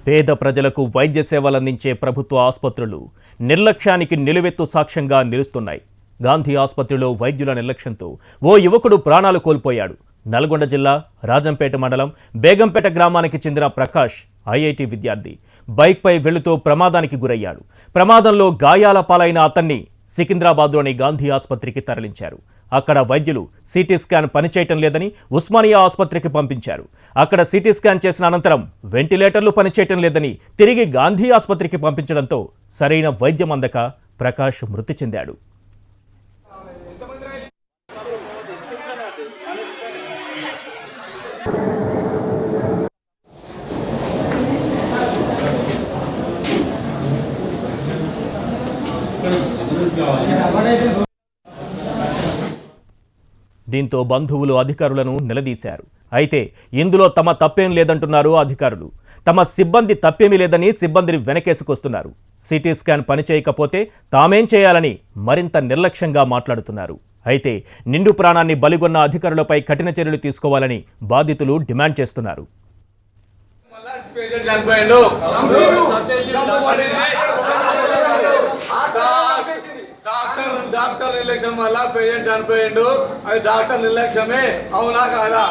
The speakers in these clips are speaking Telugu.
పేద ప్రజలకు వైద్య సేవలందించే ప్రభుత్వ ఆసుపత్రులు నిర్లక్ష్యానికి నిలువెత్తు సాక్ష్యంగా నిలుస్తున్నాయి. గాంధీ ఆసుపత్రిలో వైద్యుల నిర్లక్ష్యంతో ఓ యువకుడు ప్రాణాలు కోల్పోయాడు. నల్గొండ జిల్లా రాజంపేట మండలం బేగంపేట గ్రామానికి చెందిన ప్రకాష్ ఐఐటి విద్యార్థి బైక్పై వెళుతూ ప్రమాదానికి గురయ్యాడు. ప్రమాదంలో గాయాల పాలైన అతన్ని సికింద్రాబాద్లోని గాంధీ ఆసుపత్రికి తరలించారు. అక్కడ వైద్యులు సిటీ స్కాన్ పనిచేయటం లేదని ఉస్మానియా ఆసుపత్రికి పంపించారు. అక్కడ సిటీ స్కాన్ చేసిన అనంతరం వెంటిలేటర్లు పనిచేయటం లేదని తిరిగి గాంధీ ఆసుపత్రికి పంపించడంతో సరైన వైద్యం అందక ప్రకాష్ మృతి చెందాడు. దీంతో బంధువులు అధికారులను నిలదీశారు. అయితే ఇందులో తమ తప్పేం లేదంటున్నారు అధికారులు. తమ సిబ్బంది తప్పేమీ లేదని సిబ్బందిని వెనకేసుకొస్తున్నారు. సిటీ స్కాన్ పనిచేయకపోతే తామేం చేయాలని మరింత నిర్లక్ష్యంగా మాట్లాడుతున్నారు. అయితే నిండు ప్రాణాన్ని బలిగొన్న అధికారులపై కఠిన చర్యలు తీసుకోవాలని బాధితులు డిమాండ్ చేస్తున్నారు. డాక్టర్ నిర్లక్ష్యం వల్ల పేషెంట్ చనిపోయిండు. అది డాక్టర్ నిర్లక్ష్యమే, అవునా కాదా?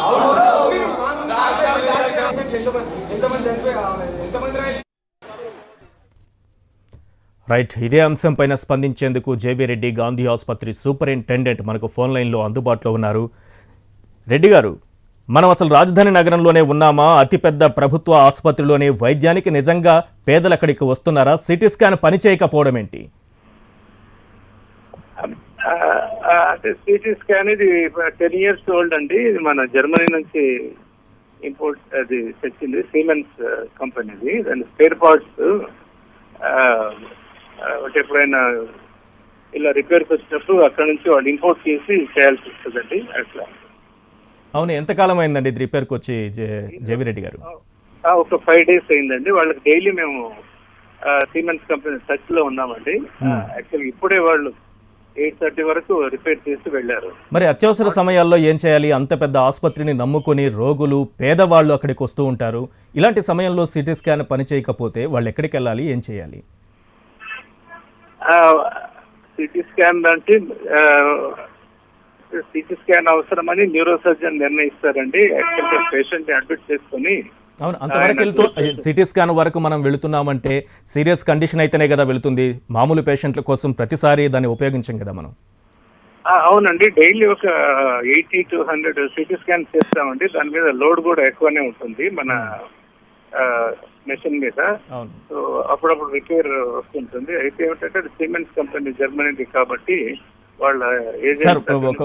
రైట్, ఇదే అంశంపైన స్పందించేందుకు జేబీ రెడ్డి గాంధీ ఆసుపత్రి సూపరింటెండెంట్ మనకు ఫోన్ లైన్లో అందుబాటులో ఉన్నారు. రెడ్డి గారు, మనం అసలు రాజధాని నగరంలోనే ఉన్నామా? అతిపెద్ద ప్రభుత్వ ఆసుపత్రిలోనే వైద్యానికి నిజంగా పేదలు అక్కడికి వస్తున్నారా? సిటీ స్కాన్ పనిచేయకపోవడం ఏంటి? అంటే సిటీ స్కాన్ ఇది 10 years ఓల్డ్ అండి. ఇది మన జర్మనీ నుంచి ఇంపోర్ట్ అది తెచ్చింది, సిమెన్స్ కంపెనీది. దాని స్పేర్ పార్ట్స్ అంటే ఎప్పుడైనా ఇలా రిపేర్కి వచ్చినప్పుడు అక్కడ నుంచి వాళ్ళు ఇంపోర్ట్ చేసి చేయాల్సి వస్తుందండి. అట్లా. అవును, ఎంతకాలం అయిందండి ఇది రిపేర్కి వచ్చి జేబీ రెడ్డి గారు? ఒక 5 days అయిందండి. వాళ్ళకి డైలీ మేము సిమెన్స్ కంపెనీ టచ్ లో ఉన్నామండి. యాక్చువల్గా ఇప్పుడే వాళ్ళు 8:30 వరకు రిపేర్ చేసి వెళ్ళారు. మరి అత్యవసర సమయాల్లో ఏం చేయాలి? అంత పెద్ద ఆసుపత్రిని నమ్ముకొని రోగులు, పేదవాళ్ళు అక్కడికి వస్తూ ఉంటారు. ఇలాంటి సమయంలో సిటీ స్కాన్ పనిచేయకపోతే వాళ్ళు ఎక్కడికి వెళ్ళాలి? ఏం చేయాలి? సిటీ స్కాన్ అంటే సిటీ స్కాన్ అవసరమని న్యూరో సర్జన్ నిర్ణయిస్తారండి. యాక్చువల్గా పేషెంట్ అడ్మిట్ చేసుకుని. అవును, అంతవరకు వెళ్తూ సిటీ స్కాన్ వరకు మనం వెళుతున్నామంటే సీరియస్ కండిషన్ అయితేనే కదా వెళుతుంది. మామూలు పేషెంట్ల కోసం ప్రతిసారి దాన్ని ఉపయోగించాం కదా మనం. అవునండి, డైలీ ఒక 80 to 100 సిటీ స్కాన్ చేస్తామండి. దాని మీద లోడ్ కూడా ఎక్కువనే ఉంటుంది మన మెషిన్ మీద. సో అప్పుడప్పుడు రిపేర్ వస్తుంటుంది. అయితే ఏమిటంటే అది సిమెన్స్ కంపెనీ జర్మనీది కాబట్టి వాళ్ళ సార్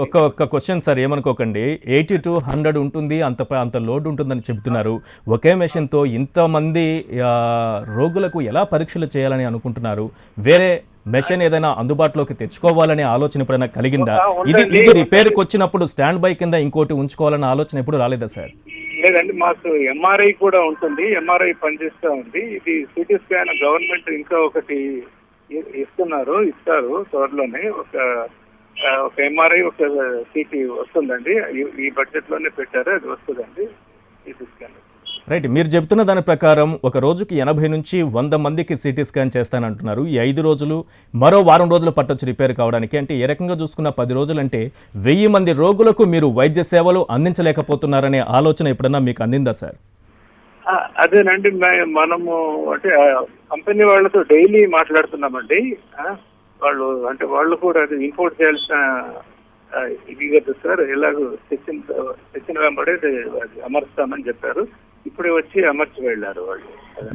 ఒక క్వశ్చన్ సార్, ఏమనుకోకండి. 80 to 100 ఉంటుంది, అంత లోడ్ ఉంటుందని చెబుతున్నారు. ఒకే మెషిన్తో ఇంతమంది రోగులకు ఎలా పరీక్షలు చేయాలని అనుకుంటున్నారు? వేరే మెషిన్ ఏదైనా అందుబాటులోకి తెచ్చుకోవాలనే ఆలోచన ఎప్పుడైనా కలిగిందా? ఇది రిపేర్కి వచ్చినప్పుడు స్టాండ్ బై కింద ఇంకోటి ఉంచుకోవాలన్న ఆలోచన ఎప్పుడు రాలేదా సార్? లేదండి, మాకు ఎంఆర్ఐ కూడా ఉంటుంది. ఎంఆర్ఐ పనిచేస్తూ ఉంది. ఇది సిటీ స్కాన్ గవర్నమెంట్ ఇంకా ఒకటి ఇస్తారు త్వరలోనే. ఒక ఎంఆర్ఐ ఒక సిటీ వస్తుందండి. ఈ బడ్జెట్ లోనే పెట్టారు, అది వస్తుందండి సిటీ స్కాన్. రైట్, మీరు చెప్తున్న దాని ప్రకారం ఒక రోజుకి 80 నుంచి 100 మందికి సిటీ స్కాన్ చేస్తానంటున్నారు. ఈ 5 రోజులు మరో వారం రోజులు పట్టొచ్చు రిపేర్ కావడానికి. అంటే ఏ రకంగా చూసుకున్న 10 రోజులు అంటే 1000 మంది రోగులకు మీరు వైద్య సేవలు అందించలేకపోతున్నారనే ఆలోచన ఎప్పుడన్నా మీకు అందిందా సార్? అదేనండి, మనము అంటే కంపెనీ వాళ్ళతో డైలీ మాట్లాడుతున్నామండి. వాళ్ళు కూడా అది ఇంపోర్ట్ చేయాల్సిన ఇది కదా సార్. ఎలాగో తెచ్చిన వెంబడే అమర్స్తామని చెప్పారు. ఇప్పుడే వచ్చి అమర్చి వెళ్ళారు వాళ్ళు.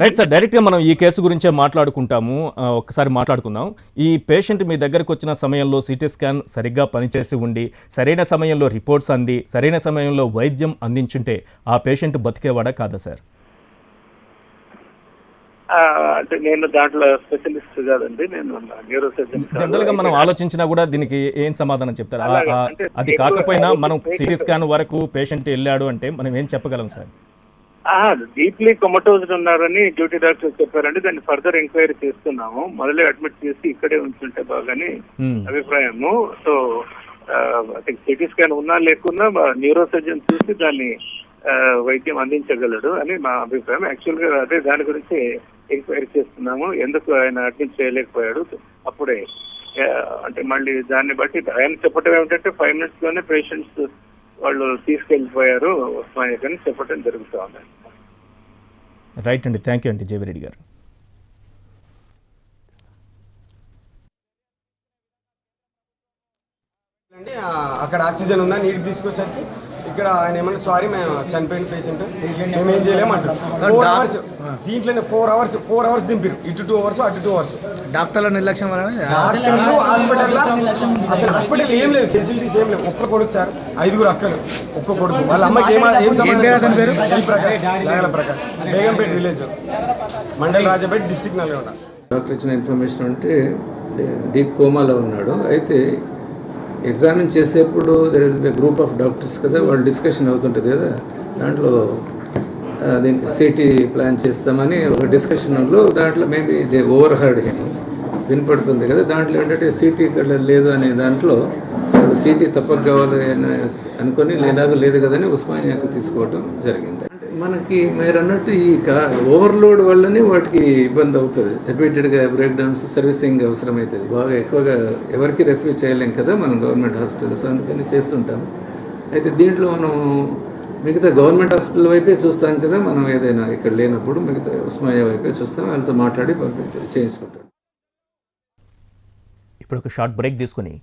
రైట్ సార్, డైరెక్ట్గా మనం ఈ కేసు గురించే మాట్లాడుకుంటాము. ఒకసారి మాట్లాడుకుందాం. ఈ పేషెంట్ మీ దగ్గరకు వచ్చిన సమయంలో సిటీ స్కాన్ సరిగ్గా పనిచేసి ఉండి సరైన సమయంలో రిపోర్ట్స్ అంది సరైన సమయంలో వైద్యం అందించుంటే ఆ పేషెంట్ బతికేవాడా కాదా సార్? అంటే నేను దాంట్లో స్పెషలిస్ట్ కాదండి, నేను న్యూరో సర్జన్. జనరల్ గా మనం ఆలోచించినా కూడా దీనికి ఏం సమాధానం చెప్తారు? అది కాకపోయినా మనం సిటీ స్కాన్ వరకు పేషెంట్ వెళ్ళాడు అంటే మనం ఏం చెప్పగలం సార్? డీప్లీ కొమటోజ్డ్ ఉన్నారని డ్యూటీ డాక్టర్ చెప్పారండి. దాన్ని ఫర్దర్ ఎంక్వైరీ చేస్తున్నాము. మొదలే అడ్మిట్ చేసి ఇక్కడే ఉంచుంటే బాగాని అభిప్రాయము. సో సిటీ స్కాన్ ఉన్నా లేకున్నా న్యూరో సర్జన్ చూసి దాన్ని వైద్యం అందించగలడు అని మా అభిప్రాయం. యాక్చువల్గా అదే దాని గురించి ఎంక్వైరీ చేస్తున్నాము. ఎందుకు ఆయన అడ్మిట్ చేయలేకపోయాడు అప్పుడే అంటే మళ్ళీ దాన్ని బట్టి ఆయన చెప్పడం ఏమిటంటే 5 minutes లోనే పేషెంట్స్ వాళ్ళు తీసుకెళ్లిపోయారు ఉస్మానియా అని చెప్పడం జరుగుతూ ఉంది. రైట్ అండి, థ్యాంక్ యూ అండి జేవిరెడ్డి గారు. అక్కడ ఆక్సిజన్ ఉందా నీటి తీసుకొచ్చాక ఇక్కడ ఆయన ఏమన్నా సారీ మేము చనిపోయిన పేషెంట్ మేము ఏం చేయలేమంటారు. 4 hours దీంట్లోనే 4 hours దింపారు, ఇటు 2 hours అటు 2 hours. డాక్టర్ల నిర్లక్ష్యం వలన డాక్టర్లు హాస్పిటల్ ఏం లేదు, ఫెసిలిటీస్ ఏం లేవు. ఒక్క కొడుకు సార్, 5 అక్కలు, ఒక్క కొడుకు. వాళ్ళ అమ్మకి ఏం పేరు Nagala Prakash, Begumpet village, mandal Rajapeta, district Nalgonda. Doctor ఇచ్చిన ఇన్ఫర్మేషన్ అంటే డీప్ కోమాలో ఉన్నాడు. అయితే ఎగ్జామిన్ చేసేప్పుడు there will be group of doctors కదా, వాళ్ళు డిస్కషన్ అవుతుంటుంది కదా, దాంట్లో దీనికి సిటీ ప్లాన్ చేస్తామని ఒక డిస్కషన్లో దాంట్లో మేబీ దే ఓవర్ హర్డ్ వినపడుతుంది కదా. దాంట్లో ఏంటంటే సిటీ ఇక్కడ లేదు అనే దాంట్లో వాళ్ళు సిటీ తప్పక కావాలి అని అనుకొని లేదు కదని ఉస్మానియాకు తీసుకోవడం జరిగింది. మనకి మీరు అన్నట్టు ఈ ఓవర్లోడ్ వల్లనే వాటికి ఇబ్బంది అవుతుంది. రిపీటెడ్గా బ్రేక్ డౌన్స్, సర్వీసింగ్ అవసరం అవుతుంది. బాగా ఎక్కువగా ఎవరికి రెఫ్యూజ్ చేయలేం కదా మనం గవర్నమెంట్ హాస్పిటల్స్, అందుకని చేస్తుంటాం. అయితే దీంట్లో మనం మిగతా గవర్నమెంట్ హాస్పిటల్ వైపే చూస్తాం కదా, మనం ఏదైనా ఇక్కడ లేనప్పుడు మిగతా ఉస్మానియా వైపే చూస్తాం. వాళ్ళతో మాట్లాడి చేయించుకుంటాం. ఇప్పుడు ఒక షార్ట్ బ్రేక్ తీసుకుని